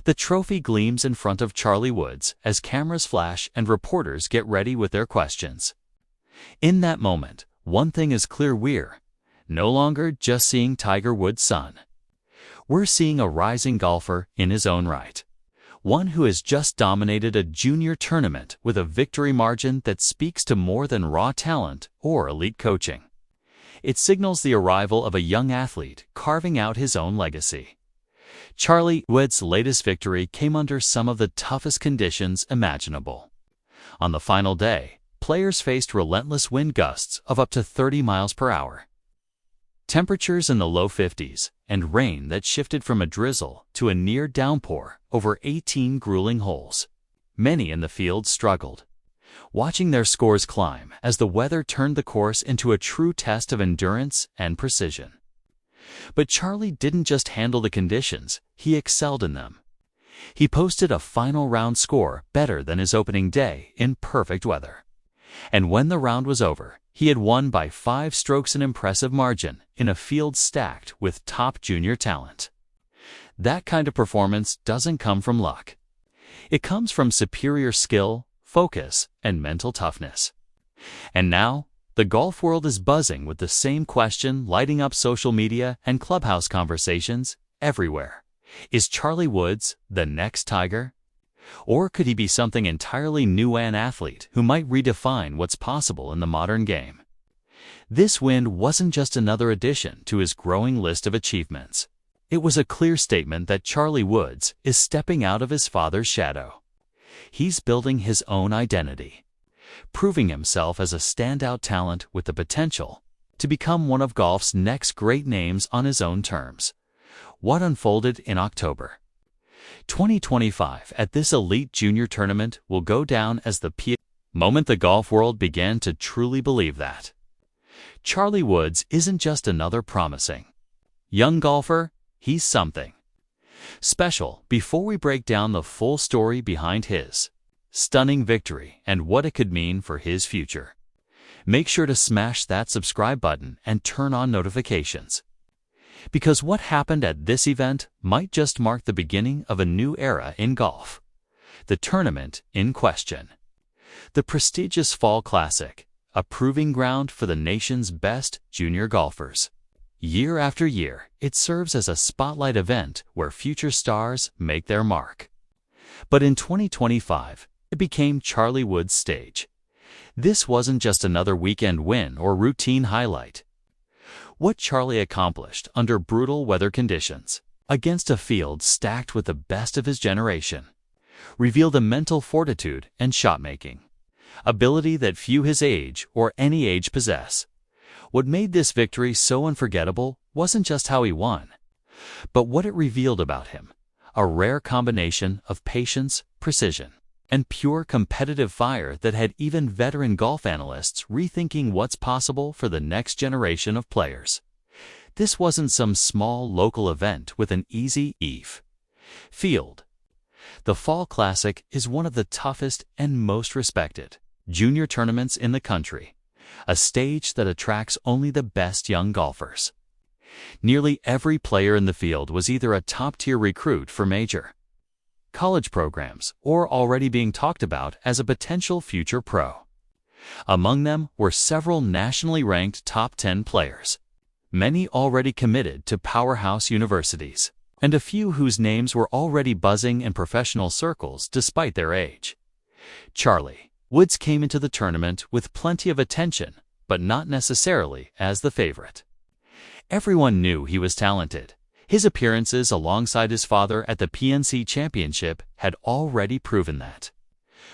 The trophy gleams in front of Charlie Woods as cameras flash and reporters get ready with their questions. In that moment, one thing is clear: we're no longer just seeing Tiger Woods' son. We're seeing a rising golfer in his own right. One who has just dominated a junior tournament with a victory margin that speaks to more than raw talent or elite coaching. It signals the arrival of a young athlete carving out his own legacy. Charlie Woods' latest victory came under some of the toughest conditions imaginable. On the final day, players faced relentless wind gusts of up to 30 miles per hour. Temperatures in the low 50s, and rain that shifted from a drizzle to a near downpour over 18 grueling holes. Many in the field struggled, watching their scores climb as the weather turned the course into a true test of endurance and precision. But Charlie didn't just handle the conditions, he excelled in them. He posted a final round score better than his opening day in perfect weather. And when the round was over, he had won by 5 strokes, an impressive margin, in a field stacked with top junior talent. That kind of performance doesn't come from luck. It comes from superior skill, focus, and mental toughness. And now, the golf world is buzzing with the same question, lighting up social media and clubhouse conversations everywhere. Is Charlie Woods the next Tiger? Or could he be something entirely new, an athlete who might redefine what's possible in the modern game? This win wasn't just another addition to his growing list of achievements. It was a clear statement that Charlie Woods is stepping out of his father's shadow. He's building his own identity, proving himself as a standout talent with the potential to become one of golf's next great names on his own terms. What unfolded in October 2025 at this elite junior tournament will go down as the moment the golf world began to truly believe that Charlie Woods isn't just another promising young golfer, he's something special. Before we break down the full story behind his stunning victory and what it could mean for his future, make sure to smash that subscribe button and turn on notifications. Because what happened at this event might just mark the beginning of a new era in golf. The tournament in question, the prestigious Fall Classic, a proving ground for the nation's best junior golfers. Year after year, it serves as a spotlight event where future stars make their mark. But in 2025, it became Charlie Woods' stage. This wasn't just another weekend win or routine highlight. What Charlie accomplished under brutal weather conditions, against a field stacked with the best of his generation, revealed a mental fortitude and shot-making ability that few his age or any age possess. What made this victory so unforgettable wasn't just how he won, but what it revealed about him: a rare combination of patience, precision, and pure competitive fire that had even veteran golf analysts rethinking what's possible for the next generation of players. This wasn't some small local event with an easy field. The Fall Classic is one of the toughest and most respected junior tournaments in the country, a stage that attracts only the best young golfers. Nearly every player in the field was either a top-tier recruit for major college programs or already being talked about as a potential future pro. Among them were several nationally ranked top 10 players, many already committed to powerhouse universities, and a few whose names were already buzzing in professional circles despite their age. Charlie Woods came into the tournament with plenty of attention, but not necessarily as the favorite. Everyone knew he was talented. His appearances alongside his father at the PNC Championship had already proven that.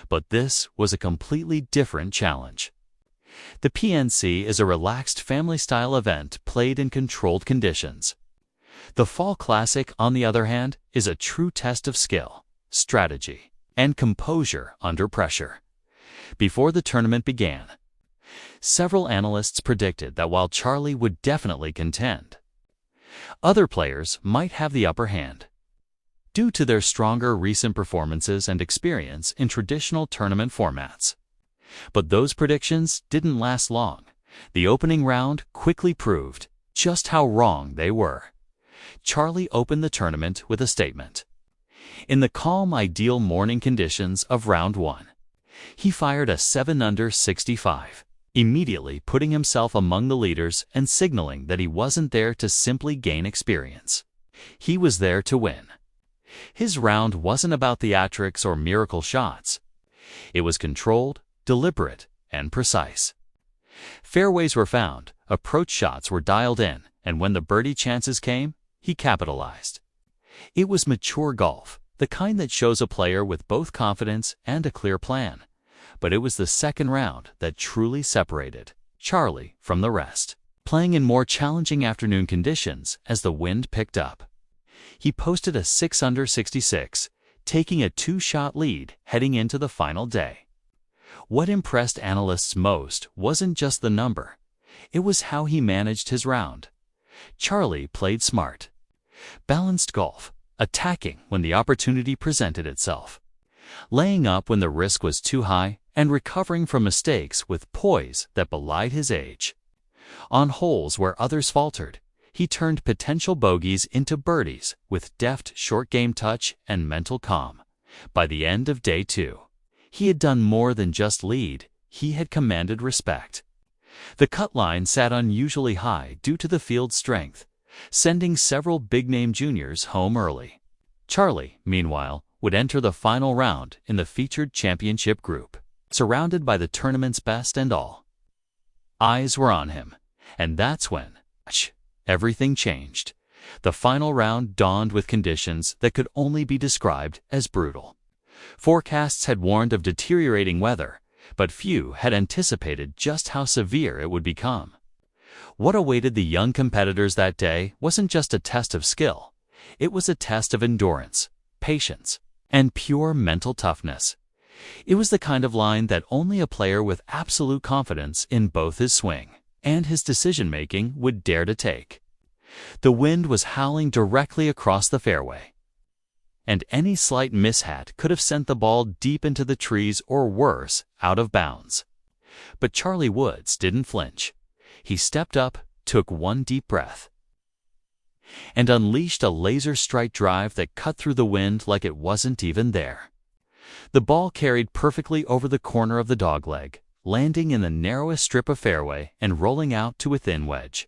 But this was a completely different challenge. The PNC is a relaxed family-style event played in controlled conditions. The Fall Classic, on the other hand, is a true test of skill, strategy, and composure under pressure. Before the tournament began, several analysts predicted that while Charlie would definitely contend, other players might have the upper hand due to their stronger recent performances and experience in traditional tournament formats. But those predictions didn't last long. The opening round quickly proved just how wrong they were. Charlie opened the tournament with a statement. In the calm, ideal morning conditions of round 1, he fired a 7-under 65, immediately putting himself among the leaders and signaling that he wasn't there to simply gain experience. He was there to win. His round wasn't about theatrics or miracle shots. It was controlled, deliberate, and precise. Fairways were found, approach shots were dialed in, and when the birdie chances came, he capitalized. It was mature golf, the kind that shows a player with both confidence and a clear plan. But it was the second round that truly separated Charlie from the rest. Playing in more challenging afternoon conditions as the wind picked up, he posted a 6-under 66, taking a 2-shot lead heading into the final day. What impressed analysts most wasn't just the number. It was how he managed his round. Charlie played smart. Balanced golf, attacking when the opportunity presented itself, laying up when the risk was too high, and recovering from mistakes with poise that belied his age. On holes where others faltered, he turned potential bogeys into birdies with deft short-game touch and mental calm. By the end of day 2, he had done more than just lead, he had commanded respect. The cut line sat unusually high due to the field's strength, sending several big-name juniors home early. Charlie, meanwhile, would enter the final round in the featured championship group, surrounded by the tournament's best and all. Eyes were on him, and that's when everything changed. The final round dawned with conditions that could only be described as brutal. Forecasts had warned of deteriorating weather, but few had anticipated just how severe it would become. What awaited the young competitors that day wasn't just a test of skill. It was a test of endurance, patience, and pure mental toughness. It was the kind of line that only a player with absolute confidence in both his swing and his decision-making would dare to take. The wind was howling directly across the fairway, and any slight mishap could have sent the ball deep into the trees or worse, out of bounds. But Charlie Woods didn't flinch. He stepped up, took one deep breath, and unleashed a laser-strike drive that cut through the wind like it wasn't even there. The ball carried perfectly over the corner of the dogleg, landing in the narrowest strip of fairway and rolling out to within wedge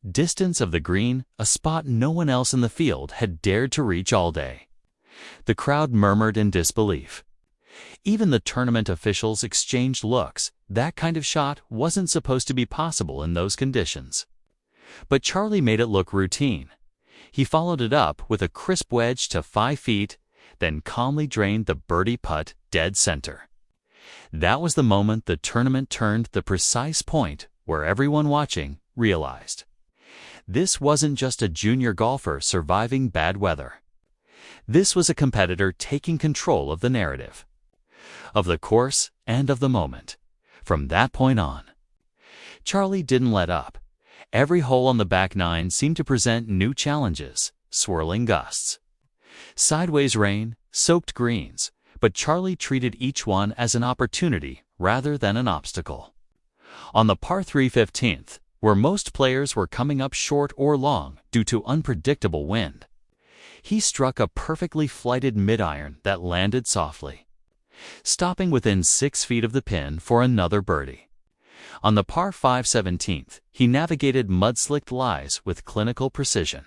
distance of the green, a spot no one else in the field had dared to reach all day. The crowd murmured in disbelief. Even the tournament officials exchanged looks. That kind of shot wasn't supposed to be possible in those conditions. But Charlie made it look routine. He followed it up with a crisp wedge to 5 feet, then calmly drained the birdie putt dead center. That was the moment the tournament turned, the precise point where everyone watching realized this wasn't just a junior golfer surviving bad weather. This was a competitor taking control of the narrative, of the course, and of the moment. From that point on, Charlie didn't let up. Every hole on the back nine seemed to present new challenges, swirling gusts, sideways rain, soaked greens, but Charlie treated each one as an opportunity rather than an obstacle. On the par 3 15th, where most players were coming up short or long due to unpredictable wind, he struck a perfectly flighted mid-iron that landed softly, stopping within 6 feet of the pin for another birdie. On the par 5 17th, he navigated mud-slicked lies with clinical precision,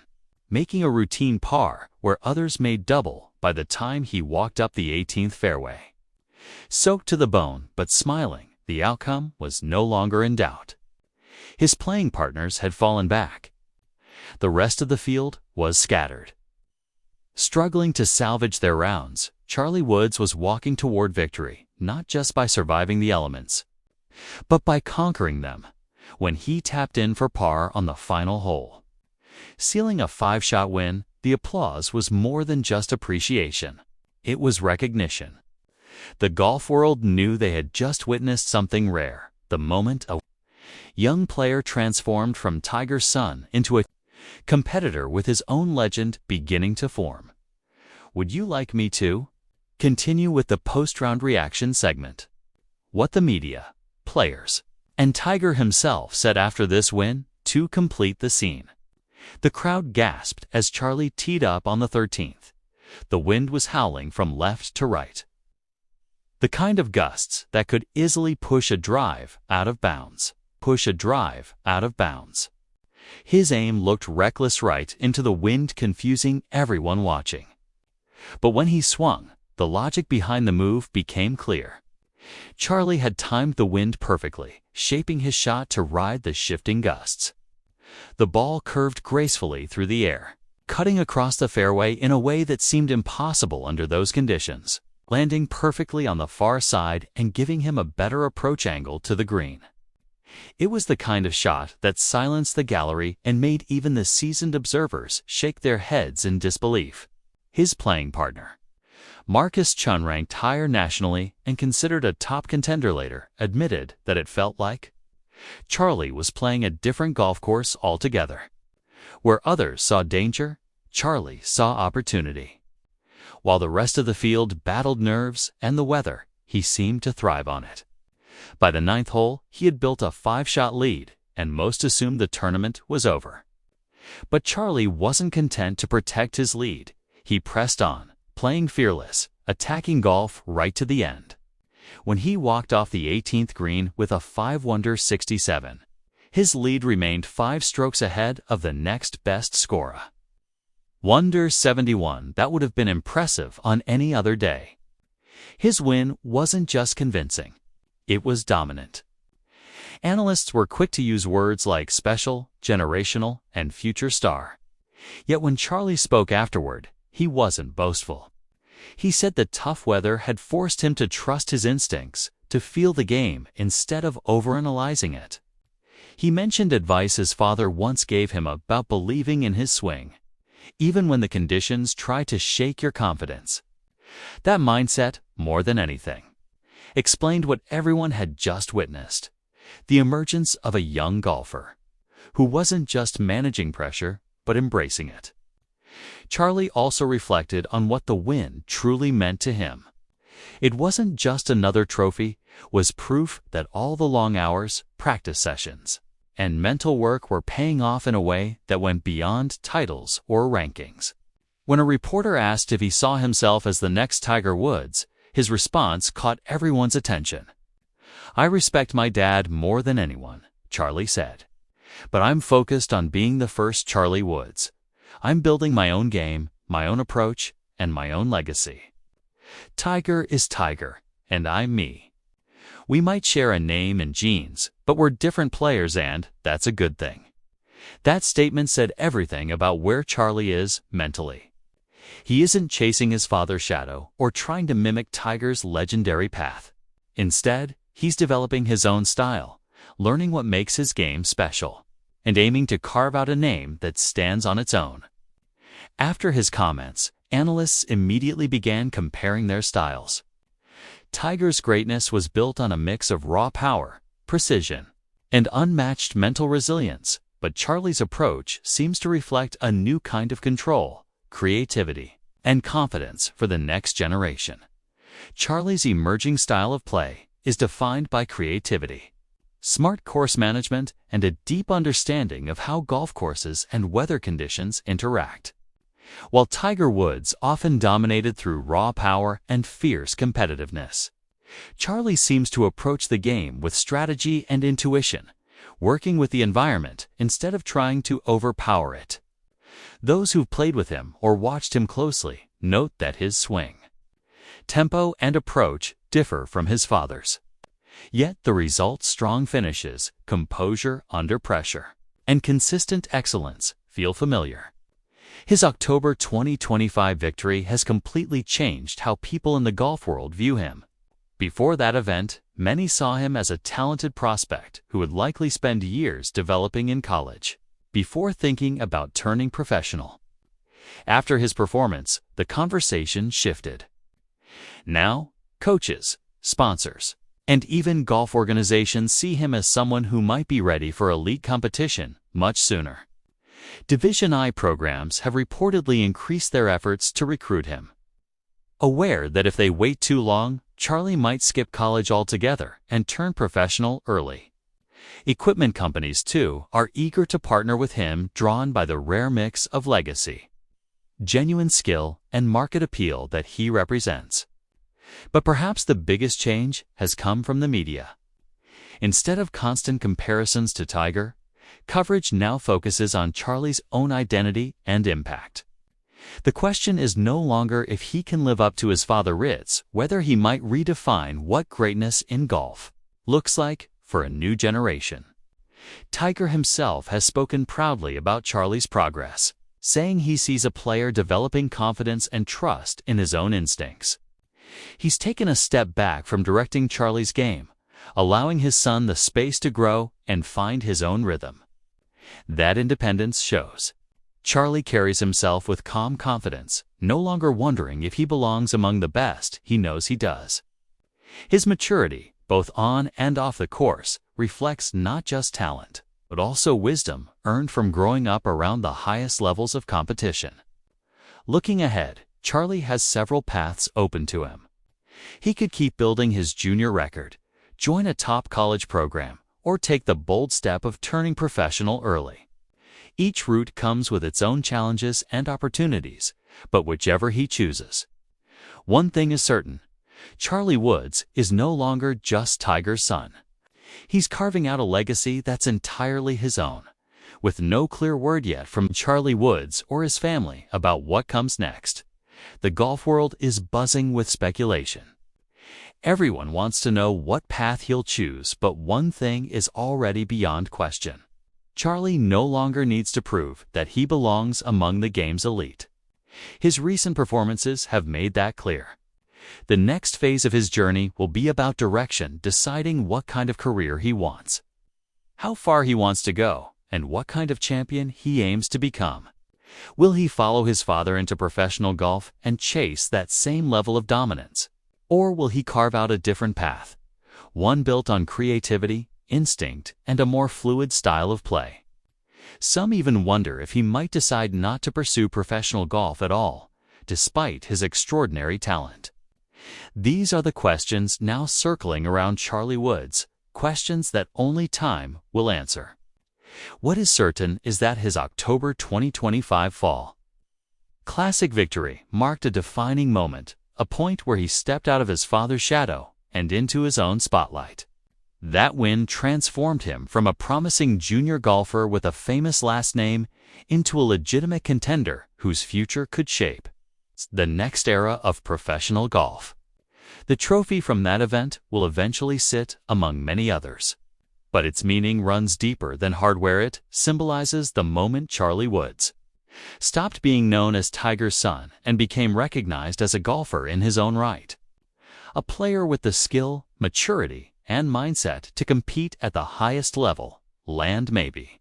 making a routine par where others made double by the time he walked up the 18th fairway. Soaked to the bone but smiling, the outcome was no longer in doubt. His playing partners had fallen back. The rest of the field was scattered. Struggling to salvage their rounds, Charlie Woods was walking toward victory, not just by surviving the elements, but by conquering them, when he tapped in for par on the final hole. Sealing a 5-shot win, the applause was more than just appreciation. It was recognition. The golf world knew they had just witnessed something rare, the moment a young player transformed from Tiger's son into a competitor with his own legend beginning to form. Would you like me to continue with the post-round reaction segment? What the media, players, and Tiger himself said after this win to complete the scene. The crowd gasped as Charlie teed up on the 13th, The wind was howling from left to right. The kind of gusts that could easily push a drive out of bounds. His aim looked reckless right into the wind, confusing everyone watching. But when he swung, the logic behind the move became clear. Charlie had timed the wind perfectly, shaping his shot to ride the shifting gusts. The ball curved gracefully through the air, cutting across the fairway in a way that seemed impossible under those conditions, landing perfectly on the far side and giving him a better approach angle to the green. It was the kind of shot that silenced the gallery and made even the seasoned observers shake their heads in disbelief. His playing partner, Marcus Chun, ranked higher nationally and considered a top contender later, admitted that it felt like Charlie was playing a different golf course altogether. Where others saw danger, Charlie saw opportunity. While the rest of the field battled nerves and the weather, he seemed to thrive on it. By the 9th hole, he had built a 5-shot lead, and most assumed the tournament was over. But Charlie wasn't content to protect his lead. He pressed on, playing fearless, attacking golf right to the end. When he walked off the 18th green with a 5-under 67, his lead remained 5 strokes ahead of the next best scorer. Under 71, that would have been impressive on any other day. His win wasn't just convincing. It was dominant. Analysts were quick to use words like special, generational, and future star. Yet when Charlie spoke afterward, he wasn't boastful. He said that tough weather had forced him to trust his instincts, to feel the game instead of overanalyzing it. He mentioned advice his father once gave him about believing in his swing, even when the conditions try to shake your confidence. That mindset, more than anything, explained what everyone had just witnessed: the emergence of a young golfer who wasn't just managing pressure, but embracing it. Charlie also reflected on what the win truly meant to him. It wasn't just another trophy, was proof that all the long hours, practice sessions, and mental work were paying off in a way that went beyond titles or rankings. When a reporter asked if he saw himself as the next Tiger Woods, his response caught everyone's attention. "I respect my dad more than anyone," Charlie said. "But I'm focused on being the first Charlie Woods. I'm building my own game, my own approach, and my own legacy. Tiger is Tiger, and I'm me. We might share a name and genes, but we're different players, and that's a good thing." That statement said everything about where Charlie is mentally. He isn't chasing his father's shadow or trying to mimic Tiger's legendary path. Instead, he's developing his own style, learning what makes his game special, and aiming to carve out a name that stands on its own. After his comments, analysts immediately began comparing their styles. Tiger's greatness was built on a mix of raw power, precision, and unmatched mental resilience, but Charlie's approach seems to reflect a new kind of control, creativity, and confidence for the next generation. Charlie's emerging style of play is defined by creativity, smart course management, and a deep understanding of how golf courses and weather conditions interact. While Tiger Woods often dominated through raw power and fierce competitiveness, Charlie seems to approach the game with strategy and intuition, working with the environment instead of trying to overpower it. Those who've played with him or watched him closely note that his swing, tempo, and approach differ from his father's. Yet the result: strong finishes, composure under pressure, and consistent excellence feel familiar. His October 2025 victory has completely changed how people in the golf world view him. Before that event, many saw him as a talented prospect who would likely spend years developing in college before thinking about turning professional. After his performance, the conversation shifted. Now, coaches, sponsors, and even golf organizations see him as someone who might be ready for elite competition much sooner. Division I programs have reportedly increased their efforts to recruit him, aware that if they wait too long, Charlie might skip college altogether and turn professional early. Equipment companies, too, are eager to partner with him, drawn by the rare mix of legacy, genuine skill, and market appeal that he represents. But perhaps the biggest change has come from the media. Instead of constant comparisons to Tiger, coverage now focuses on Charlie's own identity and impact. The question is no longer if he can live up to his father, it's whether he might redefine what greatness in golf looks like for a new generation. Tiger himself has spoken proudly about Charlie's progress, saying he sees a player developing confidence and trust in his own instincts. He's taken a step back from directing Charlie's game, allowing his son the space to grow and find his own rhythm. That independence shows. Charlie carries himself with calm confidence, no longer wondering if he belongs among the best. He knows he does. His maturity, both on and off the course, reflects not just talent, but also wisdom earned from growing up around the highest levels of competition. Looking ahead, Charlie has several paths open to him. He could keep building his junior record, join a top college program, or take the bold step of turning professional early. Each route comes with its own challenges and opportunities, but whichever he chooses. One thing is certain: Charlie Woods is no longer just Tiger's son. He's carving out a legacy that's entirely his own, with no clear word yet from Charlie Woods or his family about what comes next. The golf world is buzzing with speculation. Everyone wants to know what path he'll choose, but one thing is already beyond question. Charlie no longer needs to prove that he belongs among the game's elite. His recent performances have made that clear. The next phase of his journey will be about direction, deciding what kind of career he wants, how far he wants to go, and what kind of champion he aims to become. Will he follow his father into professional golf and chase that same level of dominance? Or will he carve out a different path, one built on creativity, instinct, and a more fluid style of play? Some even wonder if he might decide not to pursue professional golf at all, despite his extraordinary talent. These are the questions now circling around Charlie Woods, questions that only time will answer. What is certain is that his October 2025 Fall Classic victory marked a defining moment, a point where he stepped out of his father's shadow and into his own spotlight. That win transformed him from a promising junior golfer with a famous last name into a legitimate contender whose future could shape the next era of professional golf. The trophy from that event will eventually sit among many others, but its meaning runs deeper than hardware. It symbolizes the moment Charlie Woods stopped being known as Tiger's son and became recognized as a golfer in his own right. A player with the skill, maturity, and mindset to compete at the highest level, land maybe,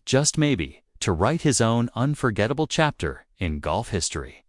just maybe, to write his own unforgettable chapter in golf history.